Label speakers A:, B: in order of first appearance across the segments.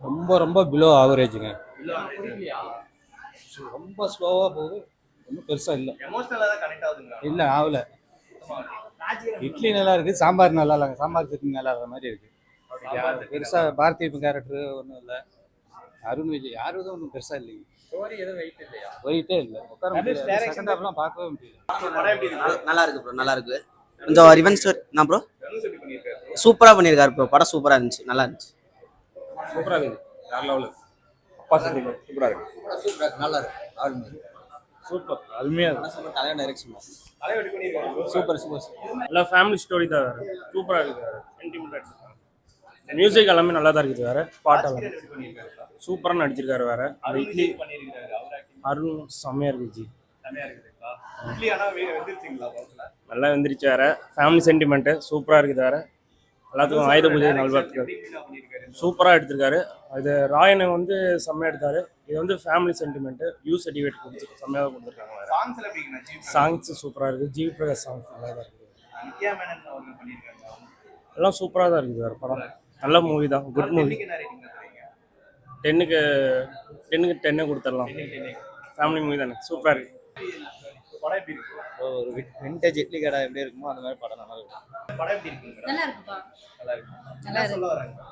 A: ரொம்ப ரொம்ப பிலோ ஆவரேஜுங்க. ரொம்ப ஸ்லோவாக போகுது. ஒன்றும் பெருசாக இல்லை. இல்லை ஆகல. இட்லி நல்லா இருக்குது, சாம்பார் நல்லா இல்லைங்க. சாம்பார் சட்னி நல்லா இருக்கிற மாதிரி இருக்குது. பெருசாக பாரதி கேரக்டர் ஒன்றும் இல்லை. அருண் விஜய் யாரும் எதுவும் ஒன்றும் பெருசாக இல்லைங்க. வெயிட்டே இல்லை. செகண்ட் ஹாஃப்லாம் பார்க்கவே முடியல.
B: நல்லா இருக்கு ப்ரோ, நல்லா இருக்கு. கொஞ்சம் ரிவென்ஜ் ஸ்டோரி என்ன ப்ரோ, சூப்பராக பண்ணியிருக்காரு ப்ரோ. படம் சூப்பராக இருந்துச்சு, நல்லா இருந்துச்சு.
A: சூப்பராக இருக்குது. வேற லெவலு. சூப்பராக இருக்கு.
B: நல்லா இருக்கு.
A: சூப்பர், அருமையாக இருக்கு.
B: தலைவர் டைரக்ஷன்
A: சூப்பர் சூப்பர். நல்லா ஃபேமிலி ஸ்டோரி தான். வேறு சூப்பராக இருக்குது. வேறு சென்டிமெண்ட்டாக மியூசிக் எல்லாமே நல்லா தான் இருக்குது. வேறு பாட்டெல்லாம் சூப்பராக நடிச்சிருக்காரு. வேறு அந்த இட்லி அருண் செம்மையாக இருக்குது. நல்லா வந்துருச்சு. வேறு ஃபேமிலி சென்டிமெண்ட்டு சூப்பராக இருக்குது. வேறு எல்லாத்துக்கும் ஆயுத பூஜை நல்வாழ்த்துக்கள். சூப்பராக எடுத்திருக்காரு. இது ராயனை வந்து செம்மையாக எடுத்தார். இது வந்து ஃபேமிலி சென்டிமெண்ட்டு யூ சர்டிஃபிகேட் கொடுத்து செம்மையாக கொடுத்துருக்காங்க. சாங்ஸ் சூப்பராக இருக்குது. ஜிவி பிரகாஷ் சாங்ஸ் நல்லா தான் இருக்குது. எல்லாம் சூப்பராக தான் இருக்குது. வேறு படம் நல்ல மூவி தான், குட் மூவி. 10க்கு 10 கொடுத்துடலாம். ஃபேமிலி மூவி தானே, சூப்பராக இருக்குது.
B: ஒரு விண்டேஜ் இட்லி கடை எப்படி இருக்குமோ அந்த மாதிரி படம் நல்லா இருக்கும்.
C: நல்லா இருக்குப்பா, நல்லா இருக்கு.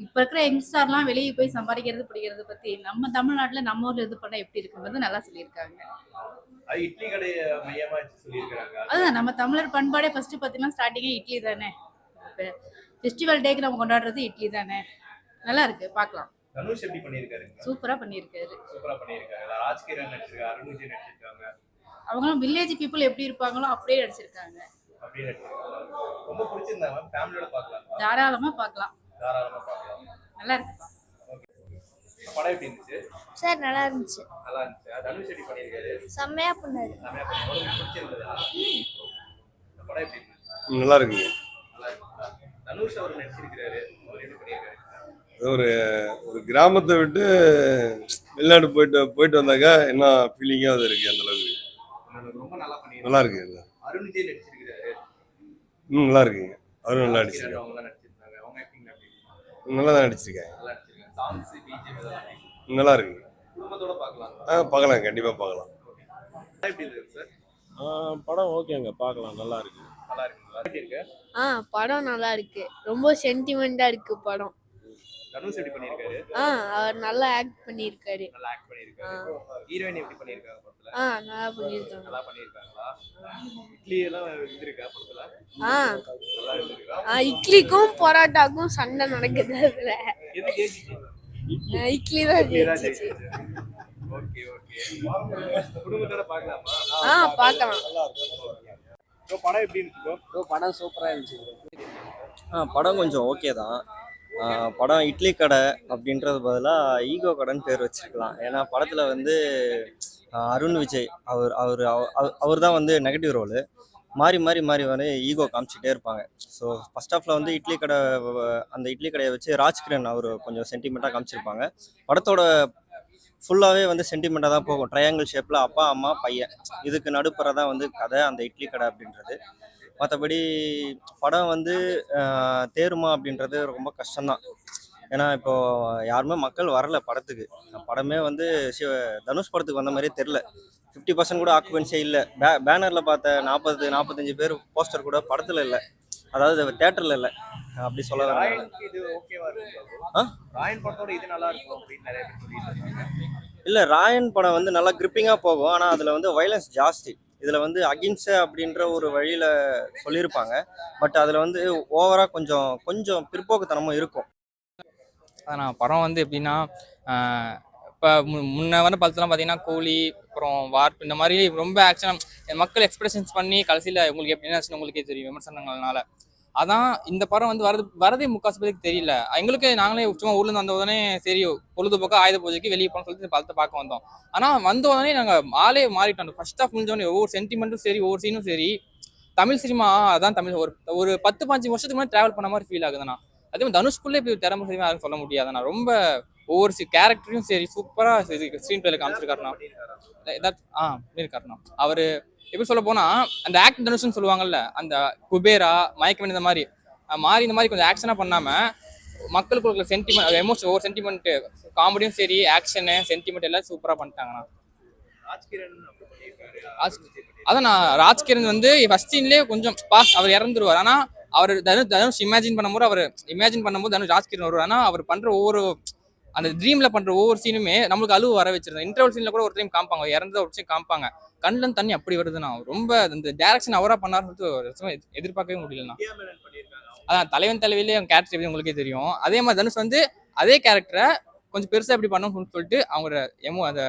C: இப்போ இருக்கிற யங்ஸ்டார்லாம் வெளியே போய் சம்பாதிக்கிறது பிடிக்கிறது பற்றி நம்ம தமிழ்நாட்டில் நம்ம ஊரில் இது பண்ண எப்படி இருக்குங்கிறது நல்லா சொல்லியிருக்காங்க.
D: இட்லி கடையை மையமா சொல்லியிருக்காங்க.
C: அதுதான் நம்ம தமிழர் பண்பாடே ஃபர்ஸ்ட் பார்த்தீங்கன்னா ஸ்டார்டிங்கே இட்லி தானே. ஃபெஸ்டிவல் டேக்கு நம்ம கொண்டாடுறது இட்லி தானே. நல்லா இருக்கு, பார்க்கலாம்.
D: தனுஷ் எப்படி பண்ணியிருக்காரு?
C: சூப்பரா பண்ணியிருக்காரு.
D: ராஜ்கிரண் நடிச்சிருக்காங்க, அருண் விஜய் நடிச்சிருக்காங்க.
C: அவங்களும் வில்லேஜ் பீப்புள் எப்படி இருப்பாங்களோ அப்படியே நடிச்சிருக்காங்க.
D: ரொம்ப பிடிச்சிருந்தாங்க. ஃபேமிலியோட பார்க்கலாம்,
C: தாராளமா பார்க்கலாம். நல்லா இருக்கு.
D: படம் எப்படி இருந்துச்சு
E: சார்? நல்லா இருந்துச்சு.
D: நல்லா இருந்துச்சு. தனுஷ் எப்படி பண்ணியிருக்காரு?
E: செம்மையா பண்ணாரு.
D: பிடிச்சிருந்ததா படம்? எப்படி இருந்துச்சு?
F: நல்லா இருக்குங்க.
D: நல்லா இருக்கு. தனுஷ் அவர் நடிச்சிருக்காரு, அவர் எப்படி பண்ணியிருக்காரு?
F: ஒரு ஒரு கிராமத்தை விட்டு வெளிநாடு போயிட்டு வந்தாக்கா என்ன ஃபீலிங்காக அது இருக்குது. அந்த அளவுக்கு
D: ரொம்ப நல்லா பண்ணியிருக்காரு.
F: நல்லா இருக்குங்க.
D: அருண் விஜய் நடிச்சிருக்காரு.
F: நல்லா இருக்குங்க. அவரும் நல்லா நடிச்சிருக்காங்க.
D: அவங்க ஆக்டிங்
F: நல்லா தான் நடிச்சிருக்காங்க.
D: நல்லா நடிச்சிருக்காங்க. சாங்ஸ் பிஜிஎம் இதெல்லாம்
F: நல்லா இருக்குங்க.
D: குடும்பத்தோட பார்க்கலாம்.
F: பார்க்கலாம், கண்டிப்பாக பார்க்கலாம்.
D: எப்படி இருக்கு சார்?
A: படம் ஓகேங்க, பார்க்கலாம். நல்லா இருக்கு.
D: நல்லா இருக்குங்களா? எப்படி இருக்கு?
E: படம் நல்லா இருக்கு. ரொம்ப சென்டிமெண்டா இருக்கு படம்.
D: தனுஷ் எப்படி பண்ணியிருக்காரு?
E: அவர் நல்லா ஆக்ட் பண்ணியிருக்காரு.
D: நல்லா ஆக்ட் பண்ணியிருக்காரு. ஹீரோயின் எப்படி பண்ணியிருக்காங்க படத்துல?
E: நல்லா பண்ணியிருக்காங்க.
D: நல்லா பண்ணியிருக்காங்களா? இட்லி எல்லாம் இருந்திருக்கா படத்துல? நல்லா இருந்திருக்கா?
E: இட்லிக்கும் பரோட்டாக்கும் சண்டை நடக்குது. அதுல
D: எது ஜெயிச்சிச்சு?
E: இட்லி தான் ஜெயிச்சிச்சு.
D: Okay okay. குடும்பத்தோட பார்க்கலாமா?
E: பார்க்கலாம்.
D: படம் எப்படி இருந்துச்சு?
B: படம் சூப்பராக இருந்துச்சு. படம் கொஞ்சம் ஓகே தான். படம் இட்லி கடை அப்படின்றது பதிலாக ஈகோ கடைன்னு பேர் வச்சிருக்கலாம். ஏன்னா படத்தில் வந்து அருண் விஜய் அவர் தான் வந்து நெகட்டிவ் ரோலு. மாறி மாறி மாறி வந்து ஈகோ காமிச்சிட்டே இருப்பாங்க. ஸோ ஃபர்ஸ்ட் ஹாஃபில் வந்து இட்லி கடை, அந்த இட்லி கடையை வச்சு ராஜ்கிரண் அவர் கொஞ்சம் சென்டிமெண்ட்டாக காமிச்சிருப்பாங்க. படத்தோட ஃபுல்லாகவே வந்து சென்டிமெண்ட்டாக தான் போகும். ட்ரையாங்கிள் ஷேப்பில் அப்பா அம்மா பையன், இதுக்கு நடுப்புற தான் வந்து கதை அந்த இட்லி கடை அப்படின்றது. மற்றபடி படம் வந்து தேருமா அப்படின்றது ரொம்ப கஷ்டம்தான். ஏன்னா இப்போது யாருமே மக்கள் வரல படத்துக்கு. படமே வந்து தனுஷ் படத்துக்கு வந்த மாதிரியே தெரில. 50% கூட ஆக்குபென்சியே இல்லை. பேனரில் பார்த்த 40-45 பேர் போஸ்டர் கூட படத்தில் இல்லை, அதாவது தேட்டரில் இல்லை. அப்படி சொல்ல இல்லை. ராயன் படம் வந்து நல்லா கிரிப்பிங்காக போகும். ஆனால் அதில் வந்து வைலன்ஸ் ஜாஸ்தி. இதில் வந்து அகிம்சை அப்படின்ற ஒரு வழியில் சொல்லியிருப்பாங்க. பட் அதில் வந்து ஓவராக கொஞ்சம் பிற்போக்குத்தனமும் இருக்கும்.
G: ஆனால் படம் வந்து எப்படின்னா, இப்போ முன்ன வந்து படத்துலாம் பார்த்தீங்கன்னா கூலி, அப்புறம் வார்ப்பு, இந்த மாதிரி ரொம்ப ஆக்ஷனாக மக்கள் எக்ஸ்பிரஷன்ஸ் பண்ணி கடைசியில் உங்களுக்கு எப்படின்னா உங்களுக்கே தெரியும் விமர்சனங்கள்னால. அதான் இந்த படம் வந்து வரதே முக்காசு பேருக்கு தெரியல. எங்களுக்கு நாங்களே சும்மா ஊர்லேருந்து வந்த உடனே சரி பொழுதுபோக்காக ஆயுத பூஜைக்கு வெளியே போகணும்னு சொல்லிட்டு படத்தை பார்க்க வந்தோம். ஆனால் வந்த உடனே நாங்கள் ஆளே மாறிட்டோம். ஃபர்ஸ்ட் ஆஃப் முடிஞ்சோடனே ஒவ்வொரு சென்டிமெண்ட்டும் சரி, ஒவ்வொரு சீனும் சரி, தமிழ் சினிமா அதான் தமிழ் ஒரு 10-15 வருஷத்துக்கு முன்னாடி ட்ராவல் பண்ண மாதிரி ஃபீல் ஆகுதுண்ணா. அதே மாதிரி தனுஷ்குள்ளே இப்போ திறமை சினிமா யாரும் சொல்ல முடியாதுண்ணா. ரொம்ப ஒவ்வொரு கேரக்டரையும் சரி சூப்பராக ஸ்க்ரீன் பிளேல காமிச்சிருக்காருண்ணா. இருக்காருண்ணா. அவர் எப்படி சொல்ல போனா அந்த ஆக்ட் தனுஷ்னு சொல்லுவாங்கல்ல, அந்த குபேரா மயக்கம் இந்த மாதிரி கொஞ்சம் ஆக்ஷனா பண்ணாம மக்களுக்கு ஒரு சென்டிமெண்ட் எமோஷன் ஒரு சென்டிமெண்ட் காமெடியும் சரி ஆக்ஷனு சென்டிமெண்ட் எல்லாம் சூப்பராக பண்ணிட்டாங்கண்ணா.
D: ராஜ்கிரண் அப்படி பண்ணியிருக்காரு.
G: அதான் நான் ராஜ்கிரண் வந்து ஃபர்ஸ்ட் சீன்லேயே கொஞ்சம் அவர் இறந்துருவார். ஆனால் அவர் தனுஷ் இமேஜின் பண்ணும்போது தனுஷ் ராஜ்கிரண் வருவார். ஆனால் அவர் பண்ணுற ஒவ்வொரு அந்த ட்ரீமில் பண்ணுற ஒவ்வொரு சீனுமே நம்மளுக்கு அழுவு வர வச்சிருந்தேன். இன்டர்வல் சீனில் கூட ஒரு டைம் காமிப்பாங்க, இறந்த ஒரு சீன் காமிப்பாங்க, கண்ணில் தண்ணி அப்படி வருதுண்ணா. ரொம்ப இந்த டேரக்ஷன் அவராக பண்ணாருன்னு எதிர்பார்க்கவே முடியலண்ணா.
D: வித்யா மேனன் பண்ணியிருக்காங்க.
G: அதான் தலைவன் தலைவிலே அவங்க கேரக்டர் எப்படி உங்களுக்கே தெரியும். அதே மாதிரி தனுஷ் வந்து அதே கேரக்டரை கொஞ்சம் பெருசாக எப்படி பண்ணணும்னு சொல்லிட்டு அவங்களோட அந்த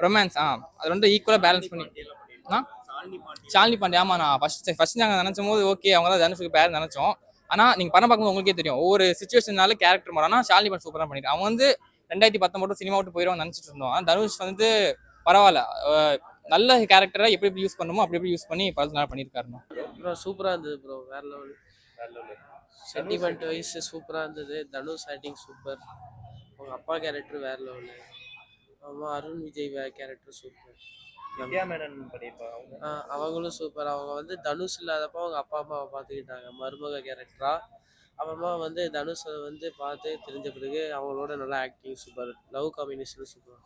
G: ரொமான்ஸ் அது வந்து ஈக்குவலாக பேலன்ஸ் பண்ணி ஷாலினி பாண்டே. ஆமா, நான் ஃபர்ஸ்ட் நாங்கள் நினைச்சும் போது ஓகே அவங்க தான் தனுஷுக்கு பேர் நினைச்சோம். ஆனால் நீங்கள் படம் பார்க்கும்போது உங்களுக்கே தெரியும் ஒவ்வொரு சுச்சுவேஷனால கேரக்டர் மாறும். ஆனால் ஷாலினி பாண்டே சூப்பராக பண்ணிட்டு அவங்க வந்து 2019 சினிமா விட்டு போயிடுவாங்க நினச்சிட்டு இருந்தோம். ஆனால் தனுஷ் வந்து பரவாயில்ல, நல்ல கேரக்டரை எப்படி யூஸ் பண்ணுமோ அப்படி யூஸ் பண்ணி படத்தில் நல்லா பண்ணியிருக்காருண்ணா.
H: ப்ரோ சூப்பராக இருந்தது ப்ரோ, வேற லெவல். சென்டிமெண்ட் வைஸ் சூப்பராக இருந்தது. Dhanush acting super. அவங்க அப்பா கேரக்டர் வேற லெவலு. அம்மா அருண் விஜய் கேரக்டர் சூப்பர்.
D: வித்யா மேனன் பண்ணியிருப்பாங்க.
H: அவங்களும் சூப்பர். அவங்க வந்து தனுஷ் இல்லாதப்போ அவங்க அப்பா அம்மாவை பார்த்துக்கிட்டாங்க மருமக கேரக்டரா. அப்புறமா வந்து தனுஷை வந்து பார்த்து தெரிஞ்ச பிறகு அவங்களோட நல்லா acting super, love combination super.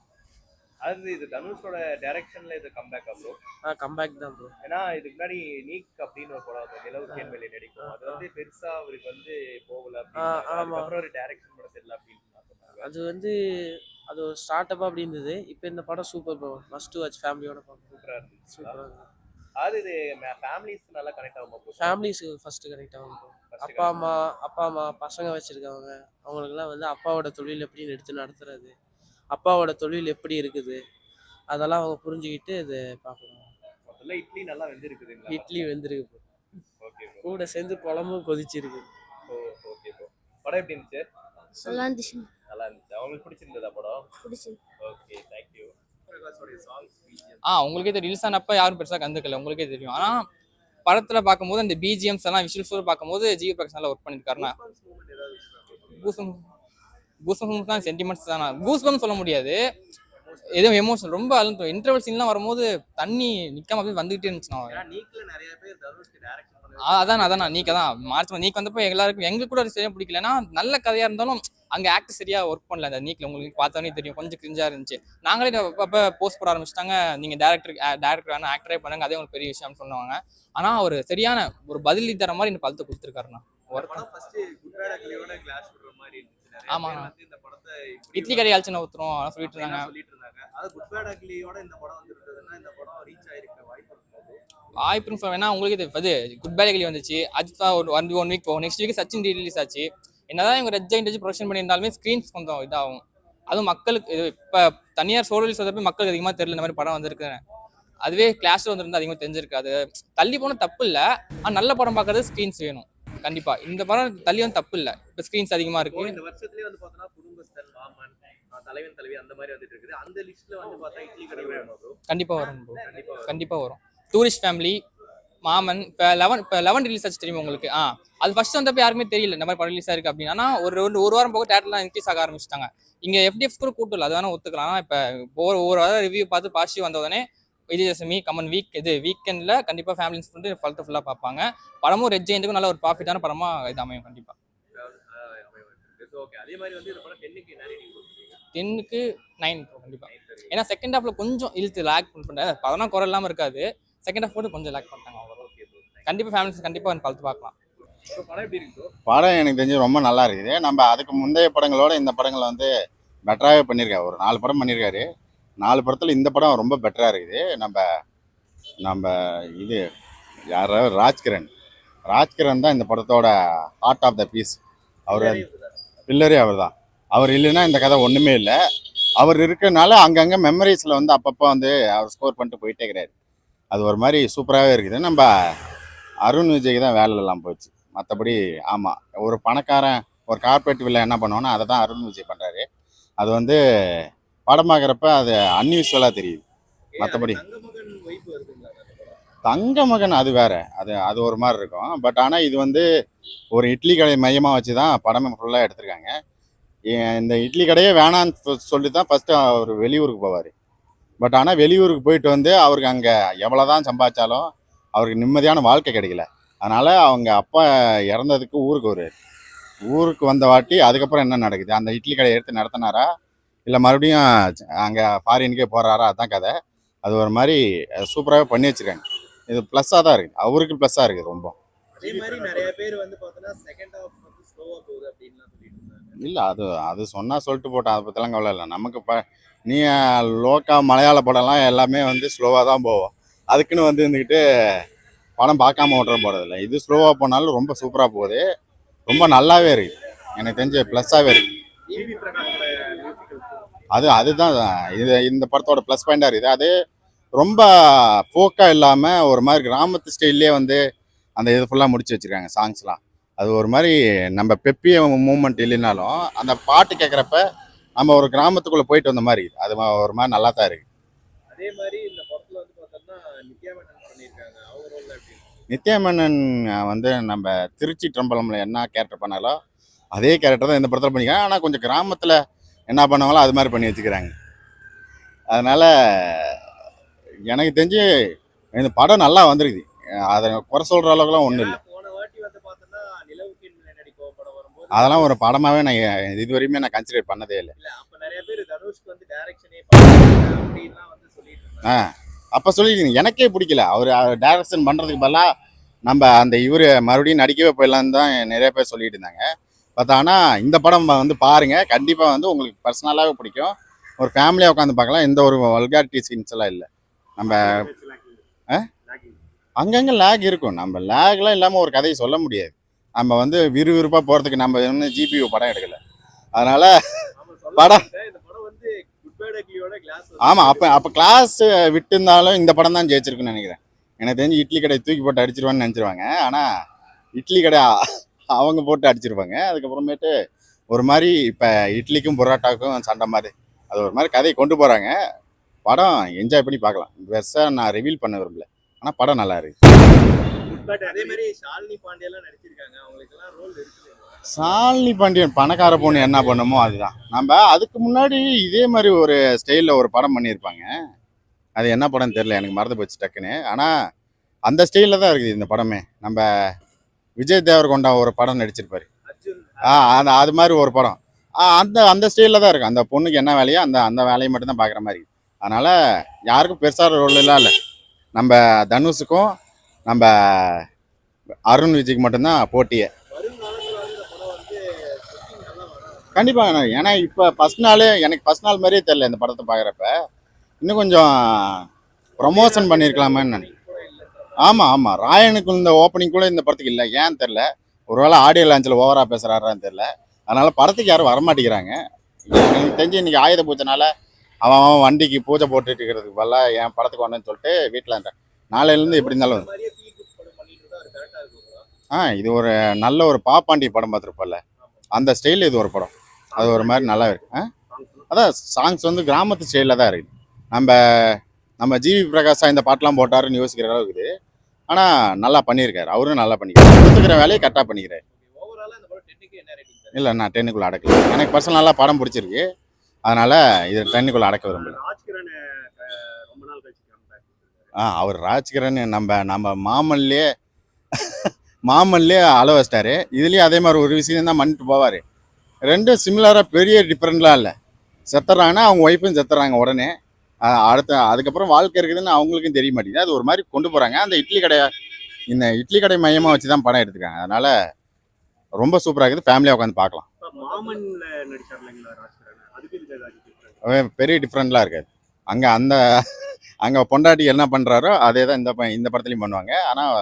D: அது இது தனுஷோட டைரக்ஷன்ல இது கம்பேக் ப்ரோ.
H: கம்பேக் தான் ப்ரோ.
D: ஏன்னா இதுக்கு முன்னாடி நீக் அப்படின்னு ஒரு படம் நிலவு தேன்வெளி நடிக்கும், அது வந்து பெருசா அவருக்கு வந்து போகல.
H: ஆமா,
D: அப்புறம் ஒரு டைரக்ஷன் கூட தெரியல அப்படின்னு
H: அது வந்து அது ஒரு ஸ்டார்ட் அப் அப்படி இருந்தது. இப்போ இந்த படம் super bro, must to watch, ஃபேமிலியோட பார்க்க.
D: சூப்பரா இருந்துச்சு.
H: சூப்பராக இருந்தது.
D: அது இது ஃபேமிலிஸ்க்கு நல்லா கனெக்ட் ஆகும் ப்ரோ.
H: ஃபேமிலிஸுக்கு ஃபர்ஸ்ட் கனெக்ட் ஆகும் ப்ரோ. அப்பா அம்மா பசங்க வச்சிருக்கவங்க அவங்களுக்குலாம் வந்து அப்பாவோட தொழில் எப்படி எடுத்து நடத்துறது, அப்பாவோட தொழில் எப்படி இருக்குது, அதெல்லாம் அவங்க புரிஞ்சுக்கிட்டு இது பார்க்கணும்.
D: முதல்ல இட்லி நல்லா வெந்திருக்குதுங்களா?
H: இட்லி வெந்திருக்கு ப்ரோ.
D: Okay bro.
H: கூட சேர்ந்து குழம்பும் கொதிச்சிருக்கு.
D: Okay bro. படம் எப்படி இருந்துச்சு?
E: நல்லா இருந்துச்சு.
D: நல்லா இருந்துச்சு. அவங்களுக்கு பிடிச்சிருந்ததா படம்?
E: பிடிச்சது.
D: Okay, thank you. பிரகாஷோட சாங்ஸ்
G: உங்களுக்கே தெரியும், ரிலீஸ் ஆனப்ப யாரும் பெருசாக கண்டுக்கல, உங்களுக்கே தெரியும். ஆனால் படத்தில் பார்க்கும்போது அந்த பிஜிஎம்ஸ் எல்லாம் விஷுவல்ஸ் பார்க்கும்போது ஜிவி பிரகாஷ் நல்லா ஒர்க் பண்ணியிருக்காருண்ணா. கூஸ்பம்ஸ் தான் சென்டிமெண்ட்ஸ் தானா, கூஸ்பம்ஸ் சொல்ல முடியாது, ஏதோ எமோஷன் ரொம்ப அழுத்தம். இன்டர்வல் சீன்லாம் வரும்போது தண்ணி நிற்காம அப்படியே வந்துகிட்டே இருந்துச்சுண்ணா.
D: நீக்ல நிறைய பேர் தனுஷ்க்கு டைரக்ஷன்
G: அதான் நீக்க தான் மார்ச் நீக்கு வந்தப்போ எல்லாருக்கும் எங்களுக்கு கூட சரியா பிடிக்கலன்னா, நல்ல கதையா இருந்தாலும் அங்கே ஆக்டர் சரியா ஒர்க் பண்ணல. அந்த நீக்கில் உங்களுக்கு பார்த்தோன்னே தெரியும், கொஞ்சம் கிரிஞ்சா இருந்துச்சு. நாங்களே அப்போ போஸ்ட் போட ஆரம்பிச்சிட்டாங்க, நீங்கள் டேரக்டர் வேணும் ஆக்டரே பண்ணுங்க, அதே உங்களுக்கு பெரிய விஷயம்னு சொன்னாங்க. ஆனால் அவர் சரியான ஒரு பதிலி தர மாதிரி இந்த படத்தை கொடுத்துருக்காருண்ணா. ஆமா, இட்லி கறி அழிச்சுன்னு ஊத்துறோம் சொல்லிட்டு இருந்தாங்க. வாய்ப்புன்னு சொல்ல வேணா, உங்களுக்கு இது குட் பேட் கிளி வந்துச்சு. அஜித் ஒரு 1 வீக் போகும், நெக்ஸ்ட் வீக் சச்சின் ரிலீஸ் ஆச்சு. என்னதான் இவங்க ரெட் ஜெயிண்ட் ப்ரொடக்ஷன் பண்ணியிருந்தாலுமே ஸ்க்ரீன்ஸ் கொஞ்சம் இதாகும். அதுவும் மக்களுக்கு இப்போ தனியார் சோழ ரிலீஸ் வந்தப்போ மக்களுக்கு அதிகமாக தெரியல இந்த மாதிரி படம் வந்திருக்கு. அதுவே கிளாஸில் வந்துருந்தா அதிகமாக தெரிஞ்சிருக்காது. தள்ளி போன தப்பு இல்லை, ஆனால் நல்ல படம் பார்க்கறது ஸ்க்ரீன்ஸ் வேணும் கண்டிப்பாக. இந்த படம் தள்ளி வந்து தப்பு இல்லை, இப்போ ஸ்க்ரீன்ஸ் அதிகமாக இருக்கு.
D: இந்த வருஷத்துலேயே வந்து பார்த்தோன்னா குடும்பஸ்தன், மாமன், தலைவன் தலைவி அந்த மாதிரி வந்துட்டு இருக்குது. அந்த லிஸ்ட்ல வந்து பார்த்தா இட்லி கடை வரும்.
G: கண்டிப்பாக வரும் ப்ரோ, கண்டிப்பாக வரும். டூரிஸ்ட் ஃபேமிலி, மாமன், இப்போ 11 ரிலீஸ் ஆச்சு தெரியுமா உங்களுக்கு? அது ஃபர்ஸ்ட் வந்தப்போ யாருமே தெரியல இந்த மாதிரி படம் ரிலீஸ் ஆயிருக்கு அப்படின்னா. ஒரு வாரம் போக தேட்டர்லாம் இன்க்ரீஸ் ஆக ஆரம்பிச்சிட்டாங்க. இங்கே FDF கூட கூட்டம் இல்லை, அது வேணா ஒத்துக்கலாம். ஆனால் இப்போ ஒவ்வொரு வாரம் ரிவ்யூ பார்த்து பாசிட்டிவ் வந்த உடனே விஜயதசமி கமன் வீக்கெண்டில் கண்டிப்பாக ஃபேமிலிஸ் வந்து ஃபுல்லாக பார்ப்பாங்க. படமும் ரெட் ஜெயிண்ட்டுக்கும் நல்ல ஒரு ப்ராஃபிட்டான படமாக இது அமையும் கண்டிப்பாக.
D: அதே மாதிரி வந்து இந்த படம்
G: 10க்கு 9 கண்டிப்பாக. ஏன்னா செகண்ட் ஹாஃப்ல கொஞ்சம் இழுத்து லேக் பண்ணுறேன், படம் குறை இல்லாமல் இருக்காது, செகண்ட் ஹாஃப் போட்டு கொஞ்சம் லேக் பண்ணிட்டாங்க. கண்டிப்பாக ஃபேமிலிஸ் கண்டிப்பாக பார்த்து பார்க்கலாம்.
I: படம் எனக்கு தெரிஞ்சு ரொம்ப நல்லா இருக்குது. நம்ம அதுக்கு முந்தைய படங்களோட இந்த படங்களை வந்து பெட்டராகவே பண்ணியிருக்காரு. ஒரு 4 படம் பண்ணியிருக்காரு. 4 படத்தில் இந்த படம் ரொம்ப பெட்டராக இருக்குது. நம்ம இது யாராவது ராஜ்கிரண் தான் இந்த படத்தோட ஹார்ட் ஆஃப் த பீஸ். அவர் பில்லரே அவர் தான். அவர் இல்லைன்னா இந்த கதை ஒன்றுமே இல்லை. அவர் இருக்கிறனால அங்கங்கே மெமரிஸில் வந்து அப்பப்போ வந்து அவர் ஸ்கோர் பண்ணிட்டு போயிட்டே இருக்கிறாரு. அது ஒரு மாதிரி சூப்பராகவே இருக்குது. நம்ம அருண் விஜய்க்கு தான் வேலை எல்லாம் போச்சு. மற்றபடி ஆமாம், ஒரு பணக்காரன் ஒரு கார்பரேட் வில்லை என்ன பண்ணுவோன்னா அதை தான் அருண் விஜய் பண்ணுறாரு. அது வந்து படம் பார்க்குறப்ப அது அன்யூஸ்வலாக தெரியுது. மற்றபடி தங்க மகன் அது வேற, அது ஒரு மாதிரி இருக்கும். பட் ஆனால் இது வந்து ஒரு இட்லி கடை மையமாக வச்சு தான் படமே ஃபுல்லாக எடுத்திருக்காங்க. இந்த இட்லி கடையே வேணான்னு சொல்லி தான் ஃபஸ்ட்டு அவர் வெளியூருக்கு போவார். பட் ஆனால் வெளியூருக்கு போயிட்டு வந்து அவருக்கு அங்கே எவ்வளோ தான் சம்பாதிச்சாலும் அவருக்கு நிம்மதியான வாழ்க்கை கிடைக்கல. அதனால் அவங்க அப்பா இறந்ததுக்கு ஊருக்கு வருவார். ஊருக்கு வந்த வாட்டி அதுக்கப்புறம் என்ன நடக்குது, அந்த இட்லி கடையை எடுத்து நடத்தினாரா இல்லை மறுபடியும் அங்கே ஃபாரினுக்கே போகிறாரா, அதுதான் கதை. அது ஒரு மாதிரி சூப்பராகவே பண்ணி வச்சுருக்காங்க. இது ப்ளஸ்ஸாக தான் இருக்குது, அவருக்கு ப்ளஸ்ஸாக இருக்குது ரொம்ப.
D: அதே மாதிரி நிறைய பேர் வந்து பார்த்தோன்னா செகண்ட் ஹாஃப் வந்து ஸ்லோவாக போகுது அப்படின்லாம் சொல்லிட்டு இருந்தாங்க.
I: இல்லை அது சொன்னால் சொல்லிட்டு போட்டோம், அதை பற்றிலாம் கவலை இல்லை நமக்கு. நீ லோக்கா மலையாள படம்லாம் எல்லாமே வந்து ஸ்லோவாக தான் போவோம். அதுக்குன்னு வந்து இருந்துக்கிட்டு படம் பார்க்காம ஓட்டுற போகிறதில்ல. இது ஸ்லோவாக போனாலும் ரொம்ப சூப்பராக போகுது, ரொம்ப நல்லாவே இருக்குது, எனக்கு தெரிஞ்ச ப்ளஸ்ஸாகவே இருக்குது.
D: ஈவி பிரகாஷோட மியூசிக்கல்
I: அதுதான் இந்த படத்தோட ப்ளஸ் பாயிண்டாக இருக்குது. அது ரொம்ப ஃபோக்காக இல்லாமல் ஒரு மாதிரி கிராமத்து ஸ்டைல்லே வந்து அந்த இது ஃபுல்லாக முடிச்சு வச்சுருக்காங்க சாங்ஸ்லாம். அது ஒரு மாதிரி நம்ம பெப்பிய மூமெண்ட் இல்லைனாலும் அந்த பாட்டு கேட்குறப்ப நம்ம ஒரு கிராமத்துக்குள்ளே போயிட்டு வந்த மாதிரி இருக்குது. அது ஒரு மாதிரி நல்லா தான் இருக்குது.
D: அதே மாதிரி இந்த படத்தில் வந்து பார்த்தோம்னா நித்யா மேனன் பண்ணியிருக்காங்க, அவங்க ரோல் எப்படி?
I: நித்யா மேனன் வந்து நம்ம திருச்சி ட்ரம்பலமில் என்ன கேரக்டர் பண்ணாலோ அதே கேரக்டர் தான் இந்த படத்தில் பண்ணிக்கிறாங்க. ஆனால் கொஞ்சம் கிராமத்தில் என்ன பண்ணுவாங்களோ அது மாதிரி பண்ணி வச்சுக்கிறாங்க. அதனால் எனக்கு தெரிஞ்சு இந்த படம் நல்லா வந்திருக்குது, அதை குறை சொல்கிற அளவுக்குலாம் ஒன்றும் இல்லை.
D: போன வாட்டி வந்து பார்த்தோன்னா நிலவுக்கு நடிக்கும் படம் வரும்போது
I: அதெல்லாம் ஒரு படமாகவே நான் இது வரையுமே நான் கன்சிடர் பண்ணதே இல்லை.
D: இல்லை, அப்போ நிறைய பேர் தனுஷ்க்கு வந்து டைரக்ஷனே அப்படின்லாம் வந்து சொல்லிட்டு இருந்தாங்க.
I: அப்போ சொல்லியிருக்கீங்க, எனக்கே பிடிக்கல அவர் டைரக்ஷன் பண்ணுறதுக்கு பதிலாக நம்ம அந்த இவர் மறுபடியும் நடிக்கவே போயிடலான்னு தான் நிறைய பேர் சொல்லிட்டு இருந்தாங்க. ஆனால் இந்த படம் வந்து பாருங்கள், கண்டிப்பாக வந்து உங்களுக்கு பர்சனலாகவே பிடிக்கும். ஒரு ஃபேமிலியாக உட்காந்து பார்க்கலாம், எந்த ஒரு வல்காரிட்டி சீன்ஸ் எல்லாம் இல்லை. நம்ம அங்கங்கே லேக் இருக்கும், நம்ம லேக்லாம் இல்லாமல் ஒரு கதையை சொல்ல முடியாது. நம்ம வந்து விறுவிறுப்பாக போகிறதுக்கு நம்ம இன்னும் ஜிபிஓ படம் எடுக்கலை, அதனால் படம்
D: இந்த படம் வந்து குட் பேட் அக்லியோட கிளாஸ்.
I: ஆமாம், அப்போ கிளாஸ் விட்டுருந்தாலும் இந்த படம் தான் ஜெயிச்சிருக்குன்னு நினைக்கிறேன். எனக்கு தெரிஞ்சு இட்லி கடை தூக்கி போட்டு அடிச்சிருவான்னு நினச்சிருவாங்க, ஆனால் இட்லி கடை அவங்க போட்டு அடிச்சிருப்பாங்க. அதுக்கப்புறமேட்டு ஒரு மாதிரி இப்போ இட்லிக்கும் பரோட்டாவுக்கும் சண்டை மாதிரி அது ஒரு மாதிரி கதையை கொண்டு போகிறாங்க. படம் என்ஜாய் பண்ணி பார்க்கலாம், பெருசாக நான் ரிவீல் பண்ண விரும்பல, ஆனால் படம் நல்லா இருக்கு.
D: அதே மாதிரி ஷாலினி பாண்டியெல்லாம் நடிச்சிருக்காங்க, அவங்களுக்கெல்லாம் ரோல் இருக்குது.
I: ஷாலினி பாண்டியன் பணக்கார பொண்ணு என்ன பண்ணுமோ அதுதான். நம்ம அதுக்கு முன்னாடி இதே மாதிரி ஒரு ஸ்டைலில் ஒரு படம் பண்ணியிருப்பாங்க, அது என்ன படம்னு தெரியல, எனக்கு மறந்து போச்சு டக்குன்னு. ஆனால் அந்த ஸ்டைலில் தான் இருக்குது இந்த படமே. நம்ம விஜய் தேவர்கொண்டா ஒரு படம் நடிச்சிருப்பாரு, அது மாதிரி ஒரு படம் அந்த ஸ்டைலில் தான் இருக்குது. அந்த பொண்ணுக்கு என்ன வேலையோ அந்த வேலையை மட்டும்தான் பார்க்குற மாதிரி. அதனால் யாருக்கும் பெருசாக ரோல் எல்லாம் இல்லை. நம்ம தனுஷுக்கும் நம்ம அருண் விஜய்க்கு மட்டும்தான் போட்டியே. கண்டிப்பாக, ஏன்னா இப்போ எனக்கு ஃபஸ்ட் நாள் மாதிரியே தெரில இந்த படத்தை பார்க்குறப்ப. இன்னும் கொஞ்சம் ப்ரமோஷன் பண்ணியிருக்கலாமான்னு நினைக்கிறேன். ஆமாம், ராயனுக்கு இந்த ஓப்பனிங் கூட இந்த படத்துக்கு இல்லை, ஏன்னு தெரில. ஒருவேளை ஆடியோ லான்ச்சில் ஓவராக பேசுகிறாரான்னு தெரில. அதனால் படத்துக்கு யாரும் வரமாட்டேங்கிறாங்க. எனக்கு தெரிஞ்சு இன்றைக்கி ஆயுத பூஜைனால அவன் வண்டிக்கு பூஜை போட்டுட்டு இருக்கிறதுக்கு பதிலாக என் படத்துக்கு வந்தேன்னு சொல்லிட்டு வீட்டில் இருந்தேன். நாளையிலேருந்து எப்படி இருந்தாலும் இது ஒரு நல்ல ஒரு பாப்பாண்டி படம் பார்த்துருப்பல, அந்த ஸ்டைலில் இது ஒரு படம். அது ஒரு மாதிரி நல்லா இருக்கு. அதான் சாங்ஸ் வந்து கிராமத்து ஸ்டைலில் தான் இருக்குது. நம்ம ஜிவி பிரகாஷா இந்த பாட்டெலாம் போட்டாருன்னு யோசிக்கிற அளவுக்கு இருக்குது. ஆனால் நல்லா பண்ணியிருக்காரு, அவரும் நல்லா பண்ணிக்கிறார், கொடுத்துக்கிற வேலையை கரெக்டாக பண்ணிக்கிறாரு. இல்லை, நான் 10க்குள்ளே அடக்கல. எனக்கு பர்சனலாக படம் பிடிச்சிருக்கு, அதனால் இது 10க்குள்ளே அடக்க விரும்பல. அவர் ராஜ்கிரண் நம்ம மாமன்லேயே அள வச்சிட்டாரு, இதுலேயும் அதே மாதிரி ஒரு விஷயம் தான் பண்ணிட்டு போவார். ரெண்டும் சிமிலராக பெரிய டிஃப்ரெண்ட்லாம் இல்லை. செத்துறாங்கன்னா அவங்க ஒய்ஃபும் செத்துறாங்க உடனே. அதுக்கப்புறம் வாழ்க்கை இருக்குதுன்னு அவங்களுக்கும் தெரிய மாட்டேங்குது. அது ஒரு மாதிரி கொண்டு போகிறாங்க. அந்த இட்லி கடை மையமாக வச்சு தான் படம் எடுத்துக்காங்க. அதனால் ரொம்ப சூப்பராக இருக்குது, ஃபேமிலியாக உட்காந்து பார்க்கலாம். பெரிய டிஃப்ரெண்ட்லாம் இருக்காது. அங்கே பொண்டாட்டி என்ன பண்ணுறாரோ அதே தான் இந்த படத்துலையும் பண்ணுவாங்க. ஆனால்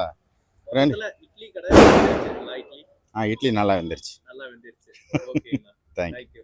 I: இட்லி நல்லா வந்துருச்சு. தேங்க்யூ.